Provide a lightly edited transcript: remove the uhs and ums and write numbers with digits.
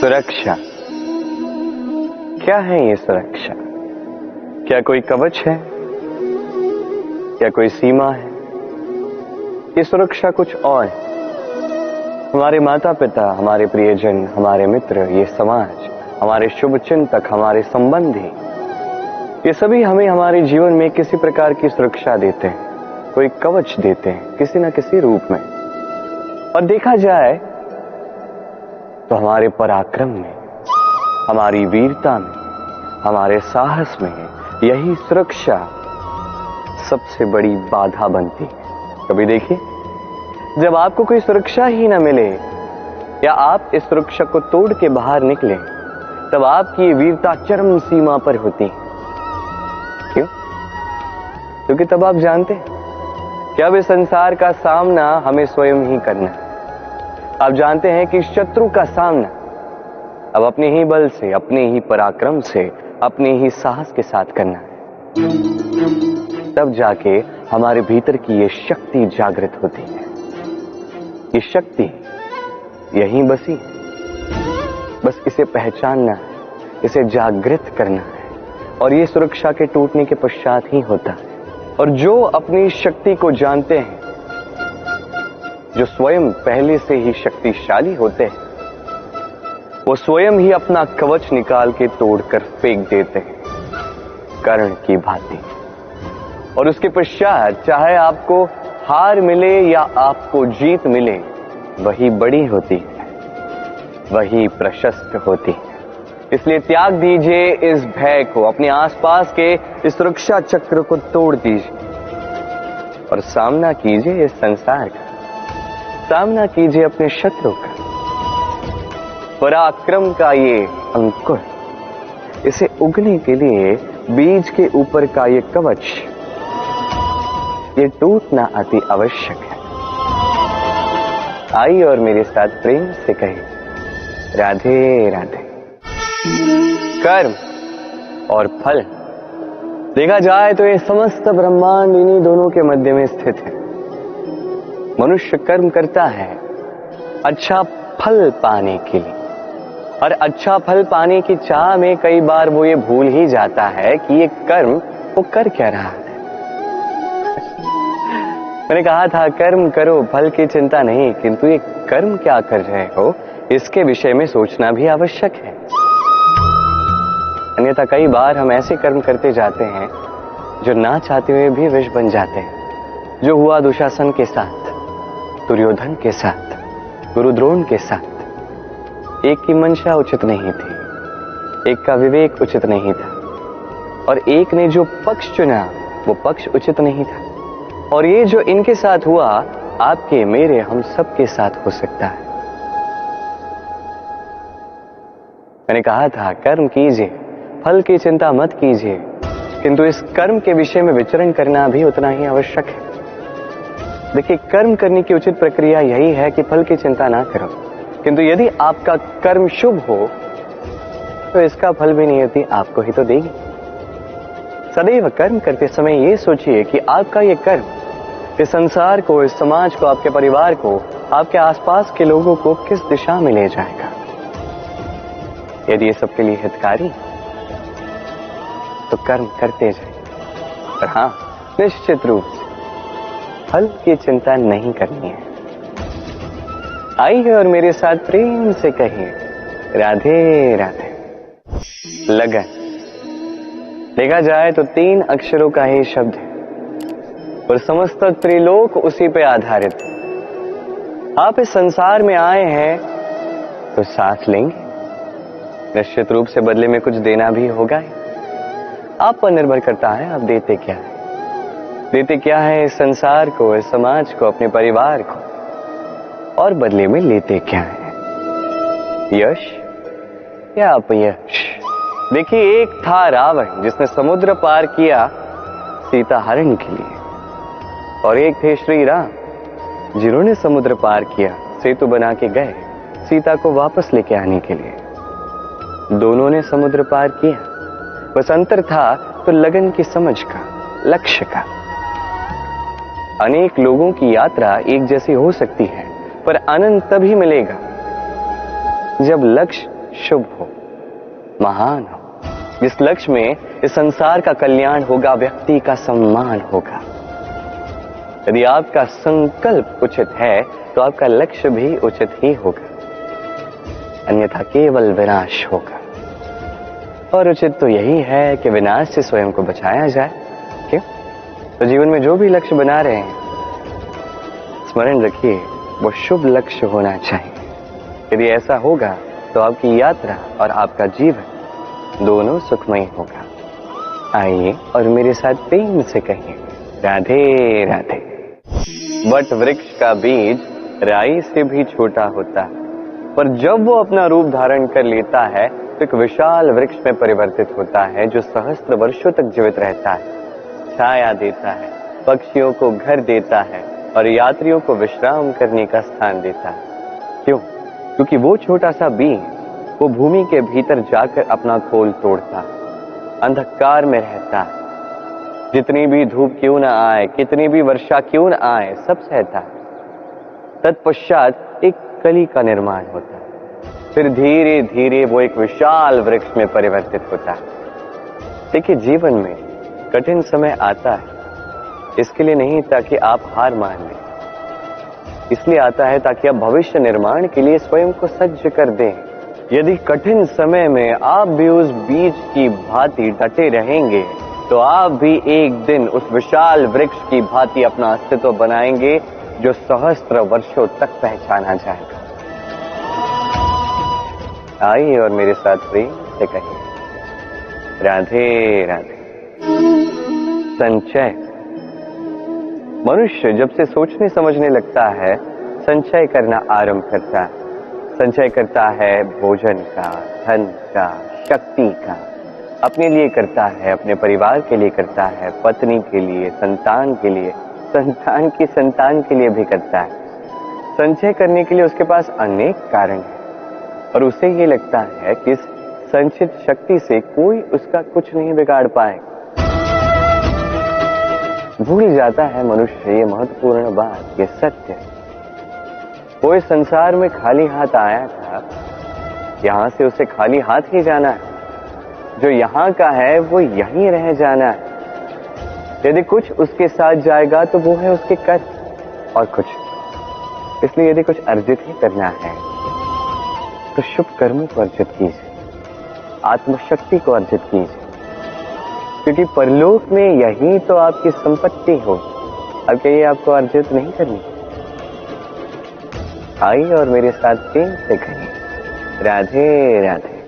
सुरक्षा। क्या है ये सुरक्षा? क्या कोई कवच है? क्या कोई सीमा है? ये सुरक्षा कुछ और है। हमारे माता पिता, हमारे प्रियजन, हमारे मित्र, ये समाज, हमारे शुभ चिंतक, हमारे संबंधी, ये सभी हमें हमारे जीवन में किसी प्रकार की सुरक्षा देते हैं, कोई कवच देते हैं किसी न किसी रूप में। और देखा जाए तो हमारे पराक्रम में, हमारी वीरता में, हमारे साहस में यही सुरक्षा सबसे बड़ी बाधा बनती है। कभी देखिए, जब आपको कोई सुरक्षा ही न मिले या आप इस सुरक्षा को तोड़ के बाहर निकले, तब आपकी ये वीरता चरम सीमा पर होती है। क्यों? क्योंकि तब आप जानते हैं कि अब इस संसार का सामना हमें स्वयं ही करना है। आप जानते हैं कि शत्रु का सामना अब अपने ही बल से, अपने ही पराक्रम से, अपने ही साहस के साथ करना है। तब जाके हमारे भीतर की ये शक्ति जागृत होती है। ये शक्ति यहीं बसी है, बस इसे पहचानना है, इसे जागृत करना है, और ये सुरक्षा के टूटने के पश्चात ही होता है। और जो अपनी शक्ति को जानते हैं, जो स्वयं पहले से ही शक्तिशाली होते हैं, वो स्वयं ही अपना कवच निकाल के तोड़कर फेंक देते हैं, कर्ण की भांति। और उसके पश्चात चाहे आपको हार मिले या आपको जीत मिले, वही बड़ी होती है, वही प्रशस्त होती है। इसलिए त्याग दीजिए इस भय को, अपने आसपास के इस सुरक्षा चक्र को तोड़ दीजिए और सामना कीजिए इस संसार का, सामना कीजिए अपने शत्रु का। पराक्रम का ये अंकुर, इसे उगने के लिए बीज के ऊपर का ये कवच, ये टूटना अति आवश्यक है। आइए और मेरे साथ प्रेम से कहें, राधे राधे। कर्म और फल, देखा जाए तो ये समस्त ब्रह्मांड इन्हीं दोनों के मध्य में स्थित है। मनुष्य कर्म करता है अच्छा फल पाने के लिए, और अच्छा फल पाने की चाह में कई बार वो ये भूल ही जाता है कि ये कर्म वो कर क्या रहा है। मैंने कहा था कर्म करो, फल की चिंता नहीं, किंतु ये कर्म क्या कर रहे हो, इसके विषय में सोचना भी आवश्यक है। अन्यथा कई बार हम ऐसे कर्म करते जाते हैं जो ना चाहते हुए भी विष बन जाते हैं। जो हुआ दुशासन के साथ, दुर्योधन के साथ, गुरुद्रोण के साथ। एक की मंशा उचित नहीं थी, एक का विवेक उचित नहीं था, और एक ने जो पक्ष चुना वो पक्ष उचित नहीं था। और ये जो इनके साथ हुआ, आपके, मेरे, हम सब के साथ हो सकता है। मैंने कहा था कर्म कीजिए, फल की चिंता मत कीजिए, किंतु इस कर्म के विषय में विचरण करना भी उतना ही आवश्यक है। देखिए, कर्म करने की उचित प्रक्रिया यही है कि फल की चिंता ना करो, किंतु यदि आपका कर्म शुभ हो तो इसका फल भी नियति आपको ही तो देगी। सदैव कर्म करते समय ये सोचिए कि आपका ये कर्म इस संसार को, इस समाज को, आपके परिवार को, आपके आसपास के लोगों को किस दिशा में ले जाएगा। यदि ये सबके लिए हितकारी तो कर्म करते जाए, और हाँ, निश्चित रूप से फल की चिंता नहीं करनी है। आइए और मेरे साथ प्रेम से कहिए, राधे राधे। लगन, देखा जाए तो 3 अक्षरों का ही शब्द है, और समस्त त्रिलोक उसी पे आधारित है। आप इस संसार में आए हैं तो साथ लेंगे, निश्चित रूप से बदले में कुछ देना भी होगा। आप पर निर्भर करता है आप देते क्या है, देते क्या है इस संसार को, इस समाज को, अपने परिवार को, और बदले में लेते क्या है, यश या अपयश। देखिए, एक था रावण जिसने समुद्र पार किया सीता हरण के लिए, और एक थे श्री राम जिन्होंने समुद्र पार किया, सेतु बना के गए सीता को वापस लेके आने के लिए। दोनों ने समुद्र पार किया, बस अंतर था तो लगन की समझ का, लक्ष्य का। अनेक लोगों की यात्रा एक जैसी हो सकती है, पर आनंद तभी मिलेगा जब लक्ष्य शुभ हो, महान हो, जिस लक्ष्य में इस संसार का कल्याण होगा, व्यक्ति का सम्मान होगा। यदि आपका संकल्प उचित है तो आपका लक्ष्य भी उचित ही होगा, अन्यथा केवल विनाश होगा। और उचित तो यही है कि विनाश से स्वयं को बचाया जाए। क्यों? तो जीवन में जो भी लक्ष्य बना रहे हैं, स्मरण रखिए वो शुभ लक्ष्य होना चाहिए। यदि ऐसा होगा तो आपकी यात्रा और आपका जीवन दोनों सुखमय होगा। आइए और मेरे साथ प्रेम से कहिए, राधे राधे। वट वृक्ष का बीज राई से भी छोटा होता है, पर जब वो अपना रूप धारण कर लेता है तो एक विशाल वृक्ष में परिवर्तित होता है, जो सहस्त्र वर्षों तक जीवित रहता है, छाया देता है, पक्षियों को घर देता है और यात्रियों को विश्राम करने का स्थान देता है। क्यों? क्योंकि वो छोटा सा बीज वो भूमि के भीतर जाकर अपना खोल तोड़ता है, अंधकार में रहता है, जितनी भी धूप क्यों ना आए, कितनी भी वर्षा क्यों ना आए, सब सहता है। तत्पश्चात एक कली का निर्माण होता है, फिर धीरे धीरे वो एक विशाल वृक्ष में परिवर्तित होता है। देखिए, जीवन में कठिन समय आता है इसके लिए नहीं ताकि आप हार मान लें, इसलिए आता है ताकि आप भविष्य निर्माण के लिए स्वयं को सज्ज कर दें। यदि कठिन समय में आप भी उस बीज की भांति डटे रहेंगे तो आप भी एक दिन उस विशाल वृक्ष की भांति अपना अस्तित्व बनाएंगे, जो सहस्त्र वर्षों तक पहचाना जाएगा। आइए और मेरे साथ प्रेम से कहिए, राधे राधे। संचय। मनुष्य जब से सोचने समझने लगता है, संचय करना आरंभ करता है। संचय करता है भोजन का, धन का, शक्ति का, अपने लिए करता है, अपने परिवार के लिए करता है, पत्नी के लिए, संतान के लिए, संतान की संतान के लिए भी करता है। संचय करने के लिए उसके पास अनेक कारण हैं और उसे ये लगता है कि इस संचित शक्ति से कोई उसका कुछ नहीं बिगाड़ पाएगा। भूल जाता है मनुष्य ये महत्वपूर्ण बात, ये सत्य। वो इस संसार में खाली हाथ आया था, यहां से उसे खाली हाथ ही जाना है। जो यहाँ का है वो यहीं रह जाना है। यदि कुछ उसके साथ जाएगा तो वो है उसके कर्म और कुछ। इसलिए यदि कुछ अर्जित ही करना है तो शुभ कर्मों को अर्जित कीजिए, आत्मशक्ति को अर्जित कीजिए, क्योंकि परलोक में यही तो आपकी संपत्ति हो। अब क्या ये आपको अर्जित नहीं करनी? आइए और मेरे साथ प्रेम से कहिए, राधे राधे।